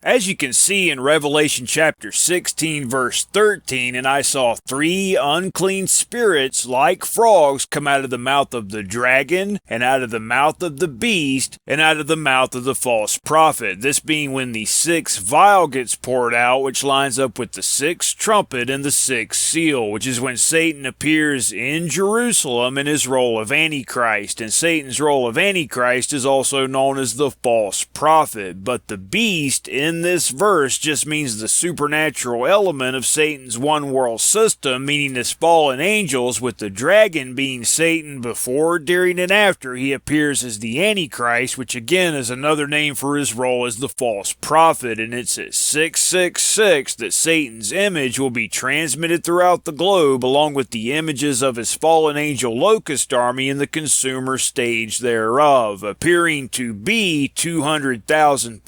As you can see in Revelation chapter 16 verse 13, and I saw 3 unclean spirits like frogs come out of the mouth of the dragon, and out of the mouth of the beast, and out of the mouth of the false prophet. This being when the 6th vial gets poured out, which lines up with the 6th trumpet and the 6th seal, which is when Satan appears in Jerusalem in his role of Antichrist. And Satan's role of Antichrist is also known as the false prophet. But the beast in this verse just means the supernatural element of Satan's one world system, meaning his fallen angels, with the dragon being Satan before, during, and after he appears as the Antichrist, which again is another name for his role as the false prophet. And it's at 666 that Satan's image will be transmitted throughout the globe, along with the images of his fallen angel locust army in the consumer stage thereof, appearing to be 200,000,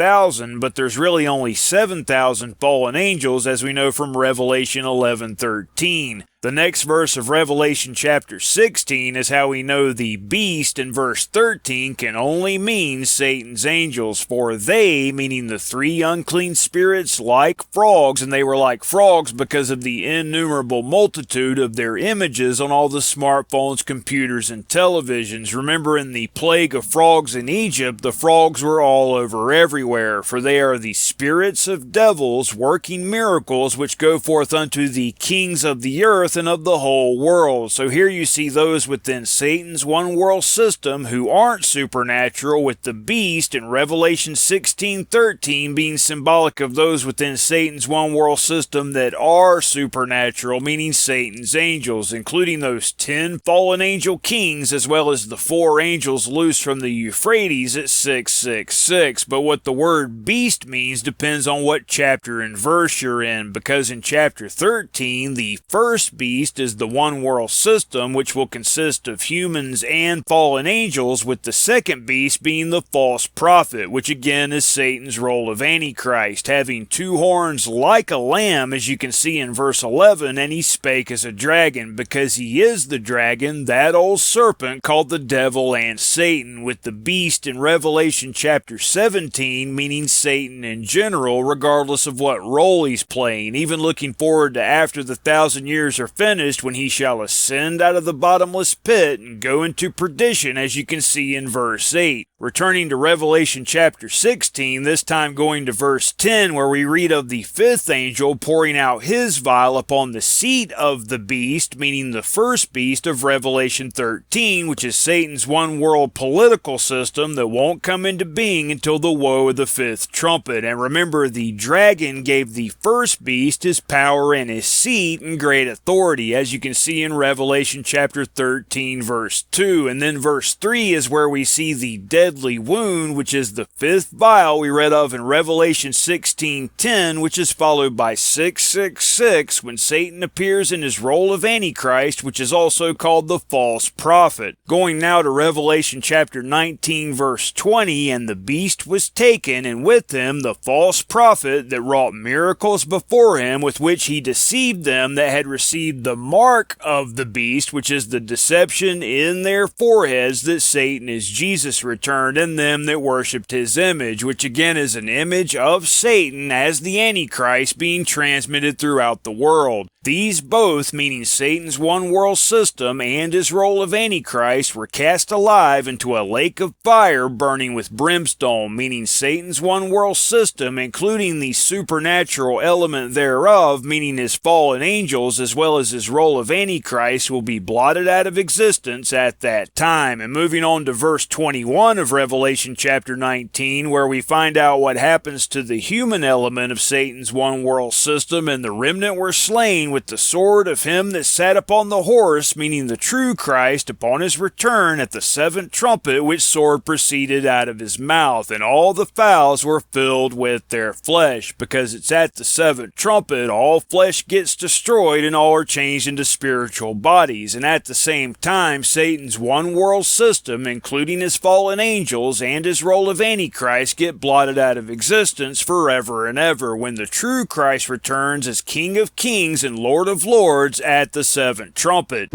but there's really only 7,000 fallen angels, as we know from Revelation 11:13. The next verse of Revelation chapter 16 is how we know the beast in verse 13 can only mean Satan's angels, for they, meaning the 3 unclean spirits, like frogs, and they were like frogs because of the innumerable multitude of their images on all the smartphones, computers, and televisions. Remember, in the plague of frogs in Egypt, the frogs were all over everywhere, for they are the spirits of devils working miracles which go forth unto the kings of the earth and of the whole world. So here you see those within Satan's one world system who aren't supernatural, with the beast in Revelation 16:13 being symbolic of those within Satan's one world system that are supernatural, meaning Satan's angels, including those 10 fallen angel kings, as well as the 4 angels loose from the Euphrates at 666. But what the word beast means depends on what chapter and verse you're in, because in chapter 13, the first beast is the one world system, which will consist of humans and fallen angels, with the second beast being the false prophet, which again is Satan's role of Antichrist, having 2 horns like a lamb, as you can see in verse 11, and he spake as a dragon, because he is the dragon, that old serpent called the devil and Satan, with the beast in Revelation chapter 17 meaning Satan in general, regardless of what role he's playing, even looking forward to after the 1,000 years are finished, when he shall ascend out of the bottomless pit and go into perdition, as you can see in verse 8. Returning to Revelation chapter 16, this time going to verse 10, where we read of the 5th angel pouring out his vial upon the seat of the beast, meaning the first beast of Revelation 13, which is Satan's one world political system that won't come into being until the woe of the 5th trumpet. And remember, the dragon gave the first beast his power and his seat and great authority, as you can see in Revelation chapter 13 verse 2. And then verse 3 is where we see the deadly wound, which is the 5th vial we read of in Revelation 16:10, which is followed by 666 when Satan appears in his role of Antichrist, which is also called the false prophet. Going now to Revelation chapter 19 verse 20, and the beast was taken, and with him the false prophet that wrought miracles before him, with which he deceived them that had received the mark of the beast, which is the deception in their foreheads that Satan is Jesus returned, and them that worshipped his image, which again is an image of Satan as the Antichrist being transmitted throughout the world. These both, meaning Satan's one world system and his role of Antichrist, were cast alive into a lake of fire burning with brimstone, meaning Satan's one world system, including the supernatural element thereof, meaning his fallen angels, as well as his role of Antichrist, will be blotted out of existence at that time. And moving on to verse 21 of Revelation chapter 19, where we find out what happens to the human element of Satan's one world system, and the remnant were slain with the sword of him that sat upon the horse, meaning the true Christ, upon his return at the 7th trumpet, which sword proceeded out of his mouth, and all the fowls were filled with their flesh, because it's at the 7th trumpet all flesh gets destroyed and all are changed into spiritual bodies. And at the same time, Satan's one world system, including his fallen angels and his role of Antichrist, get blotted out of existence forever and ever, when the true Christ returns as King of Kings and Lord of Lords at the 7th trumpet.